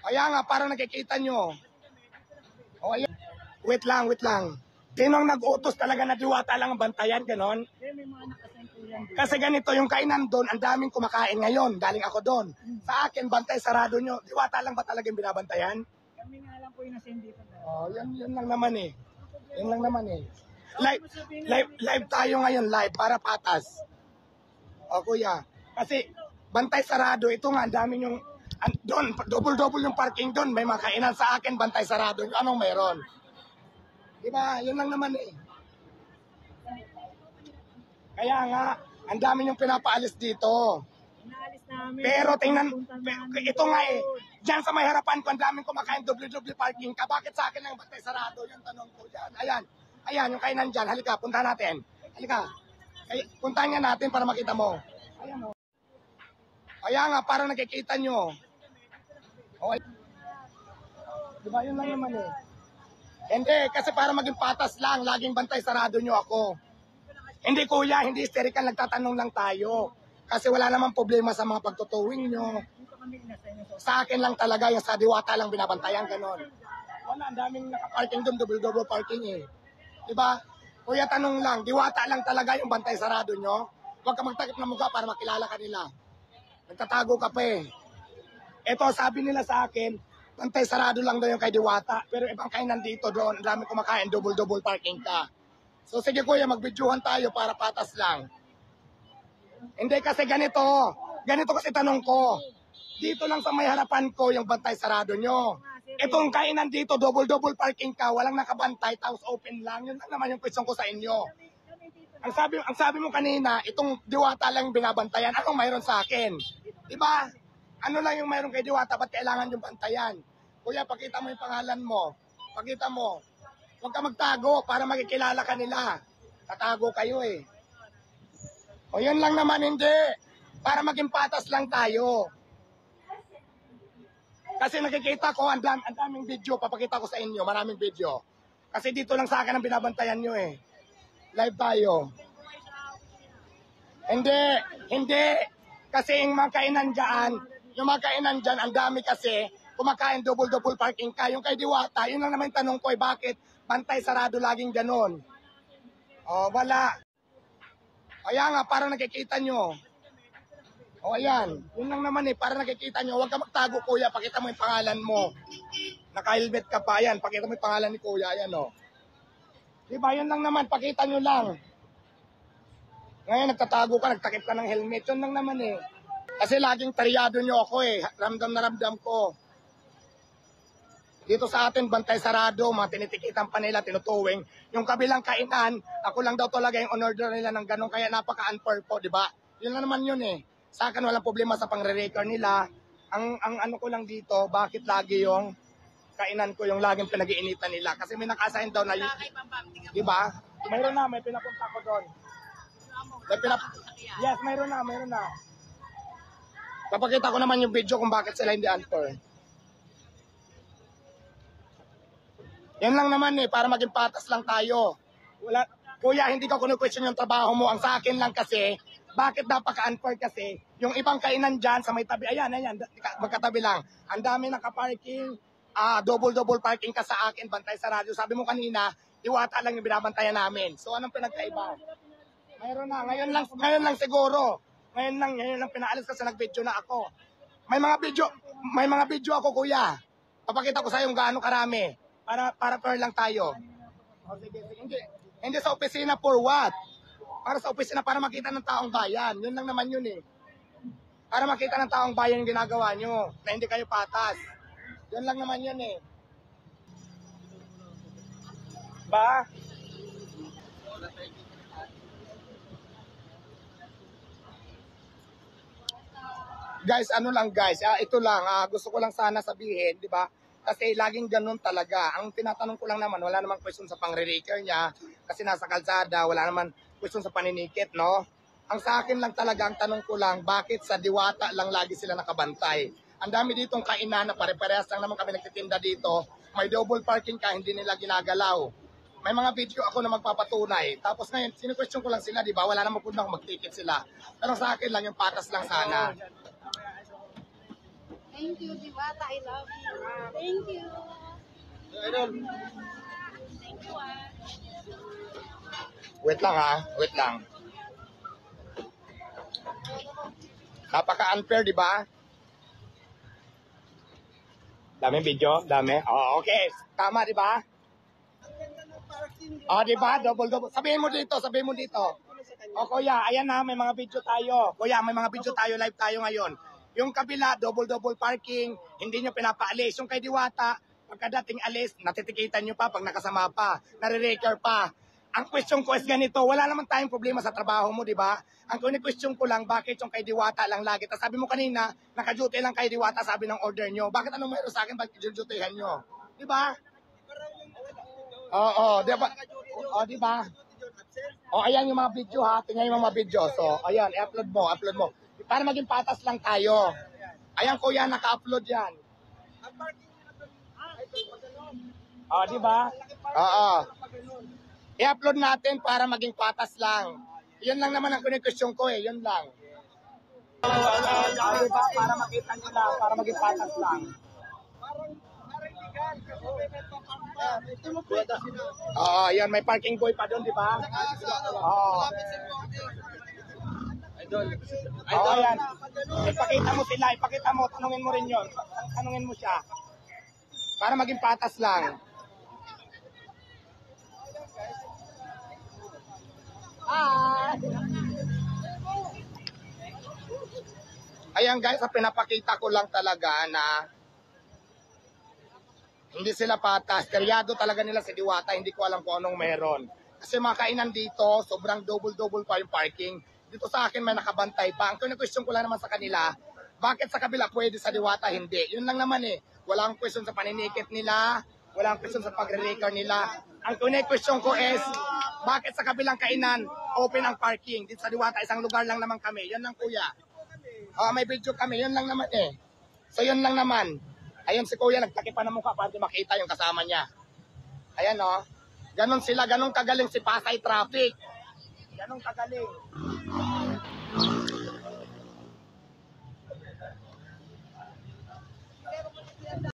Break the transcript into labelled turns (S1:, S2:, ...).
S1: Kaya nga, parang nakikita nyo. O, ayan. Wait lang, wait lang. Sinong nag-utos talaga na diwata lang ang bantayan, ganon? Kasi ganito, yung kainan doon, ang daming kumakain ngayon. Galing ako doon. Sa akin, bantay sarado nyo. Diwata lang ba talagang binabantayan?
S2: Kami nga lang po yung nasin dito.
S1: Oh, yun lang naman eh. Yun lang naman eh. Live tayo ngayon, live, para patas. O kuya, kasi bantay sarado, ito nga, ang dami yung, doon, double-double yung parking doon, may mga kainan sa akin, bantay sarado, anong meron? Diba, yun lang naman eh. Kaya nga, ang dami yung pinapaalis dito.
S2: Inaalis namin.
S1: Pero tingnan, ito nga eh, dyan sa may harapan ko, ang daming kumakain, double-double parking ka, bakit sa akin lang bantay sarado? Yung tanong ko dyan, ayan. Ayan, yung kainan dyan. Halika, punta natin. Halika. Punta nga natin para makita mo. Ayan o. Kaya nga, parang nakikita nyo. O, diba, yun lang naman eh. Hindi, kasi para maging patas lang, laging bantay sarado nyo ako. Hindi kuya, hindi hysterical, nagtatanong lang tayo. Kasi wala namang problema sa mga pagtutuwing nyo. Sa akin lang talaga, yung sa diwata lang binabantayan, ganon. Wala, ang daming nakaparking doon, double-double parking eh. Diba? Kuya, tanong lang, diwata lang talaga yung bantay sarado nyo? Huwag ka magtakip ng mukha para makilala ka nila. Nagtatago ka pa eh. Ito, sabi nila sa akin, bantay sarado lang daw yung kay diwata. Pero ibang kainan dito doon, ang dami kumakain, double-double parking ka. So sige kuya, mag-videohan tayo para patas lang. Hindi kasi ganito. Ganito kasi tanong ko. Dito lang sa may harapan ko yung bantay sarado nyo. Itong kainan dito, double-double parking ka, walang nakabantay, tapos open lang. Yun lang naman yung question ko sa inyo. Ang sabi mo kanina, itong diwata lang binabantayan. Anong mayroon sa akin? Diba? Ano lang yung mayroon kay diwata, ba't kailangan yung bantayan? Kuya, pakita mo yung pangalan mo. Pakita mo. Huwag ka magtago para makikilala ka nila. Tatago kayo eh. O yun lang naman, hindi. Para maging patas lang tayo. Kasi nakikita ko, ang daming video, papakita ko sa inyo, maraming video. Kasi dito lang sa akin ang binabantayan nyo eh. Live tayo. Hindi. Kasi yung mga kainan dyan, ang dami kasi, kumakain double-double parking ka. Yung kay diwata, yun lang naman yung tanong ko eh, bakit bantay sarado laging ganon? O, wala. Kaya nga, parang nakikita nyo. O ayan, yun lang naman eh, para nakikita nyo, huwag ka magtago kuya, pakita mo yung pangalan mo. Naka-helmet ka pa, ayan, pakita mo yung pangalan ni kuya, ayan o. Diba, yun lang naman, pakita nyo lang. Ngayon, nagtatago ka, nagtakip ka ng helmet, yun lang naman eh. Kasi laging taryado nyo ako eh, ramdam na ramdam ko. Dito sa atin, bantay sarado, mga tinitikitan pa nila, tinutuwing. Yung kabilang kainan, ako lang daw talaga yung on-order nila ng ganun, kaya napaka-unfair po, diba? Yun lang naman yun eh. Sa akin walang problema sa pang-re-record nila. Ang ano ko lang dito, bakit lagi yung kainan ko yung laging pinag-iinitan nila. Kasi may naka-assign daw na yun. Diba? Mayroon na, may pinapunta ko doon. Yes, mayroon na. Papakita ko naman yung video kung bakit sila hindi unfair. Yan lang naman eh, para maging patas lang tayo. Wala, kuya, hindi ko kunu-question yung trabaho mo. Ang sa akin lang kasi, bakit napaka-unfair kasi, yung ibang kainan dyan sa may tabi, ayan, magkatabi lang. Ang dami nakaparking, double-double parking ka sa akin, bantay sa radyo. Sabi mo kanina, diwata lang yung binabantayan namin. So anong pinagkaiba? Mayroon na, ngayon lang siguro. Ngayon lang pinaalis kasi nag-video na ako. May mga video ako kuya. Papakita ko sa iyo kung gaano karami. Para fair lang tayo. O, sige. Hindi sa opisina for what? Para sa opisina, para makita ng taong bayan. Yun lang naman yun eh. Para makita ng taong bayan yung ginagawa nyo, na hindi kayo patas. Yun lang naman yun eh. Ba? Guys, ano lang guys, ito lang, gusto ko lang sana sabihin, di ba? Kasi laging ganun talaga. Ang tinatanong ko lang naman, wala namang question sa pang-re-raker niya, kasi nasa kalsada, wala naman question sa paninikit, no? Ang sa akin lang talaga, ang tanong ko lang, bakit sa diwata lang lagi sila nakabantay? Ang dami ditong kainan na pare-parehas lang naman kami nagtitinda dito. May double parking ka, hindi nila ginagalaw. May mga video ako na magpapatunay. Tapos ngayon, sinu-question ko lang sila, di ba? Wala namang punta kung mag-ticket sila. Pero sa akin lang, yung patas lang sana.
S3: Thank you, Diwata. I love you. Thank you. Thank you,
S1: Wait lang ha, wait lang. Napaka-unfair, di ba? Dami video? Dami? Oh, okay. Tama, di ba? Oh, di ba? Double. Sabihin mo dito. O, kuya, ayan na, may mga video tayo. Kuya, may mga video tayo, live tayo ngayon. Yung kabila, double parking, hindi nyo pinapaalis. Yung kay Diwata, pagkadating alis, natitikitan nyo pa pag nakasama pa, nare-record pa. Ang question ko is ganito, wala naman tayong problema sa trabaho mo, di ba? Ang question ko lang, bakit yung kay Diwata lang lagi? Tapos sabi mo kanina, naka-duty lang kay Diwata, sabi ng order nyo. Bakit anong mayroon sa akin, bakit dutyhan nyo? Di ba? Oo, di ba? O, di ba? O, ayan yung mga video ha. Tingnan yung mga video. So, ayan, i-upload mo. Para maging patas lang tayo. Ayan, kuya, naka-upload yan. O, di ba? Oo. I-upload natin para maging patas lang. Yun lang naman ang question ko eh. Yun lang. O, di ba? Para makita nyo lang. Para maging patas lang. Oo, yan. May parking boy pa doon, di ba? Oo. Oo, yan. Ipakita mo sila. Tanungin mo rin yun. Tanungin mo siya. Para maging patas lang. Ayan guys, pinapakita ko lang talaga na hindi sila patas. Teryado talaga nila si Diwata. Hindi ko alam kung anong meron. Kasi mga kainan dito, sobrang double pa yung parking. Dito sa akin may nakabantay pa. Ang question ko lang naman sa kanila, bakit sa kabila pwede sa Diwata hindi? Yun lang naman eh. Walang question sa paninikit nila. Walang question sa pagre-record nila. Ang question ko is, bakit sa kabilang kainan open ang parking? Dito sa Diwata, isang lugar lang naman kami. Yun lang kuya. May video kami. Yun lang naman eh. So yun lang naman. Ayun si kuya, nagtakip pa ng mukha para di makita yung kasama niya. Ayan o. Ganon sila, ganon kagaling si Pasay Traffic. Ganon kagaling.